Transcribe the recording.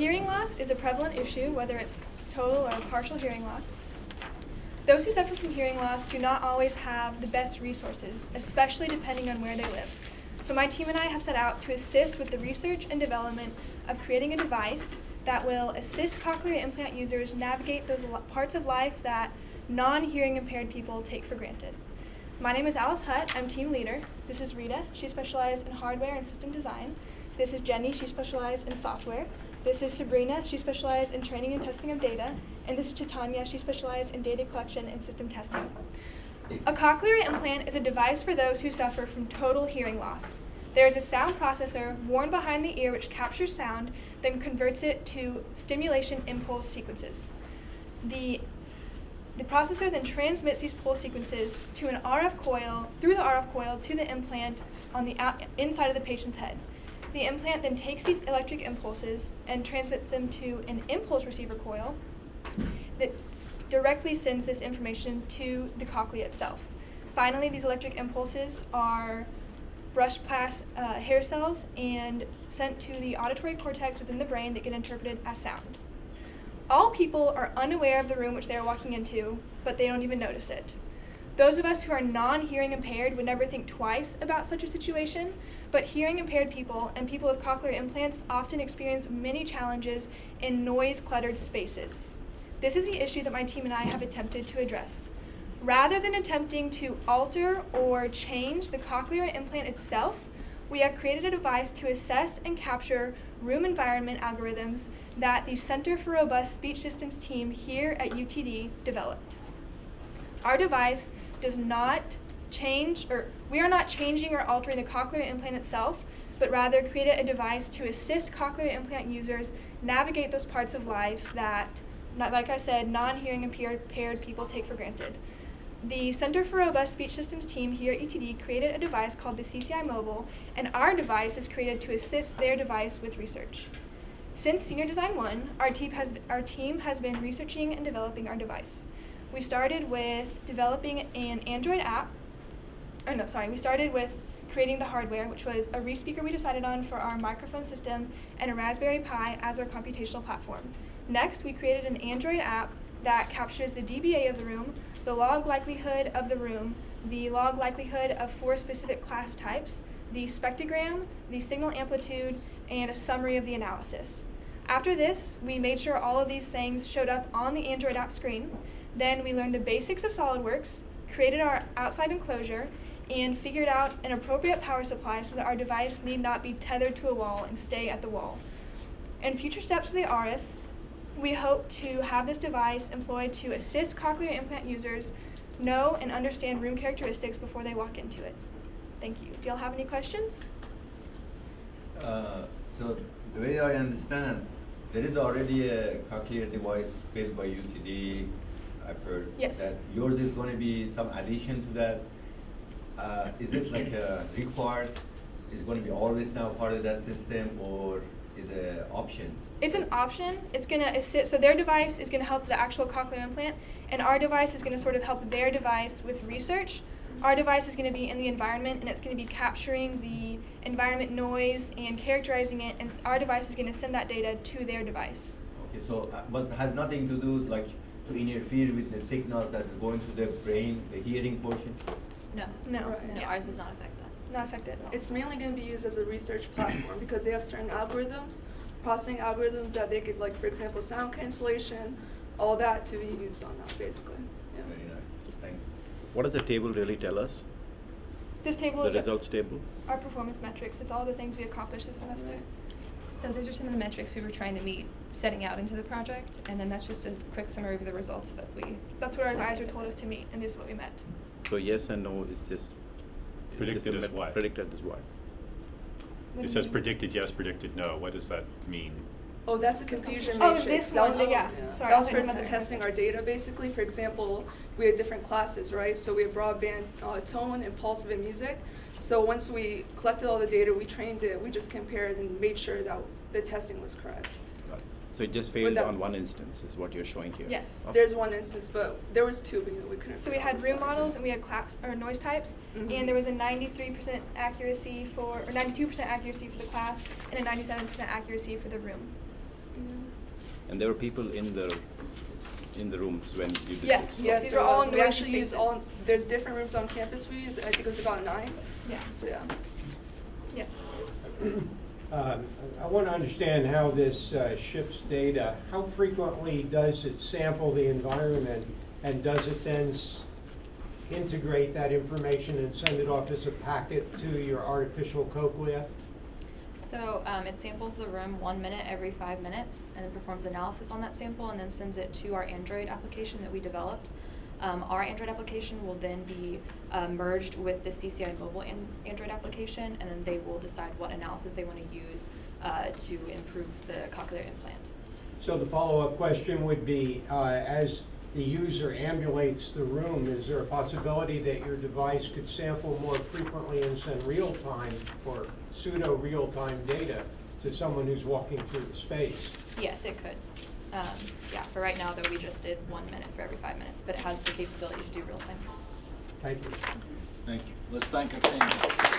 Hearing loss is a prevalent issue, whether it's total or partial hearing loss. Those who suffer from hearing loss do not always have the best resources, especially depending on where they live. So my team and I have set out to assist with the research and development of creating a device that will assist cochlear implant users navigate those parts of life that non-hearing impaired people take for granted. My name is Alice Hutt. I'm team leader. This is Rita. She specialized in hardware and system design. This is Jenny. She specialized in software. This is Sabrina. She specialized in training and testing of data. And this is Chaitanya. She specialized in data collection and system testing. A cochlear implant is a device for those who suffer from total hearing loss. There is a sound processor worn behind the ear which captures sound, then converts it to stimulation impulse sequences. The processor then transmits these pulse sequences to an RF coil, through the RF coil to the implant on the inside of the patient's head. The implant then takes these electric impulses and transmits them to an impulse receiver coil that directly sends this information to the cochlea itself. Finally, these electric impulses are brushed past hair cells and sent to the auditory cortex within the brain that get interpreted as sound. All people are unaware of the room which they are walking into, but they don't even notice it. Those of us who are non-hearing impaired would never think twice about such a situation, but hearing impaired people and people with cochlear implants often experience many challenges in noise-cluttered spaces. This is the issue that my team and I have attempted to address. Rather than attempting to alter or change the cochlear implant itself, we have created a device to assess and capture room environment algorithms that the Center for Robust Speech Systems team here at UTD developed. Our device does not change, or we are not changing or altering the cochlear implant itself, but rather created a device to assist cochlear implant users navigate those parts of life that, like I said, non-hearing impaired people take for granted. The Center for Robust Speech Systems team here at UTD created a device called the CCI Mobile, and our device is created to assist their device with research. Since Senior Design 1, our team has been researching and developing our device. We started with developing an Android app. We started with creating the hardware, which was a re-speaker we decided on for our microphone system and a Raspberry Pi as our computational platform. Next, we created an Android app that captures the dBA of the room, the log likelihood of the room, the log likelihood of 4 specific class types, the spectrogram, the signal amplitude, and a summary of the analysis. After this, we made sure all of these things showed up on the Android app screen. Then we learned the basics of SolidWorks, created our outside enclosure, and figured out an appropriate power supply so that our device need not be tethered to a wall and stay at the wall. In future steps for the Auris, we hope to have this device employed to assist cochlear implant users know and understand room characteristics before they walk into it. Thank you. Do y'all have any questions? So the way I understand, there is already a cochlear device built by UTD. I've heard Yes. that yours is going to be some addition to that. Is this like required? Is it going to be always now part of that system, or is it an option? It's an option. It's going to assist. So their device is going to help the actual cochlear implant, and our device is going to sort of help their device with research. Our device is going to be in the environment, and it's going to be capturing the environment noise and characterizing it, and our device is going to send that data to their device. Okay, so but it has nothing to do like to interfere with the signals that are going to the brain, the hearing portion? No. No. Right. Yeah. Ours does not affect that. Not affected at all. It's mainly going to be used as a research platform because they have certain algorithms, processing algorithms that they could, like, for example, sound cancellation, all that to be used on that, basically. Yeah. Very nice. So thank you. What does the table really tell us? This table The is results table? our performance metrics. It's all the things we accomplished this semester. Right. So those are some of the metrics we were trying to meet setting out into the project, and then that's just a quick summary of the results that we... That's what our advisor told us to meet, and this is what we met. So yes and no is just... Predicted as what? Predicted as what? What It do says you mean? predicted yes, predicted no. What does that mean? Oh, that's a confusion Oh, matrix. this That one, was- yeah. Sorry, That I was thought for you meant the testing our matrix. data, basically. For example, we had different classes, right? So we had broadband, tone, impulsive, and music. So once we collected all the data, we trained it, we just compared and made sure that the testing was correct. Got it. So it just failed that- on one instance is what you're showing here? Yes. Okay. There's one instance, but there was two, but we couldn't. So we fit had on the room slide. models and we had class or noise types, Mhm. and there was a 93% accuracy for, or 92% accuracy for the class, and a 97% accuracy for the room. And there were people in the rooms when you did Yes. this? Yes, These are all we noisy actually use spaces. there's different rooms on campus we use, I think it was about 9. Yeah. So yeah. Yes. I want to understand how this ships data. How frequently does it sample the environment, and does it then integrate that information and send it off as a packet to your artificial cochlea? So it samples the room 1 minute every 5 minutes, and then performs analysis on that sample, and then sends it to our Android application that we developed. Our Android application will then be merged with the CCI mobile Android application, and then they will decide what analysis they want to use to improve the cochlear implant. So the follow-up question would be, as the user ambulates the room, is there a possibility that your device could sample more frequently and send real-time or pseudo-real-time data to someone who's walking through the space? Yes, it could. Yeah, for right now, though, we just did 1 minute for every 5 minutes, but it has the capability to do real time. Thank you. Thank you. Let's thank our team.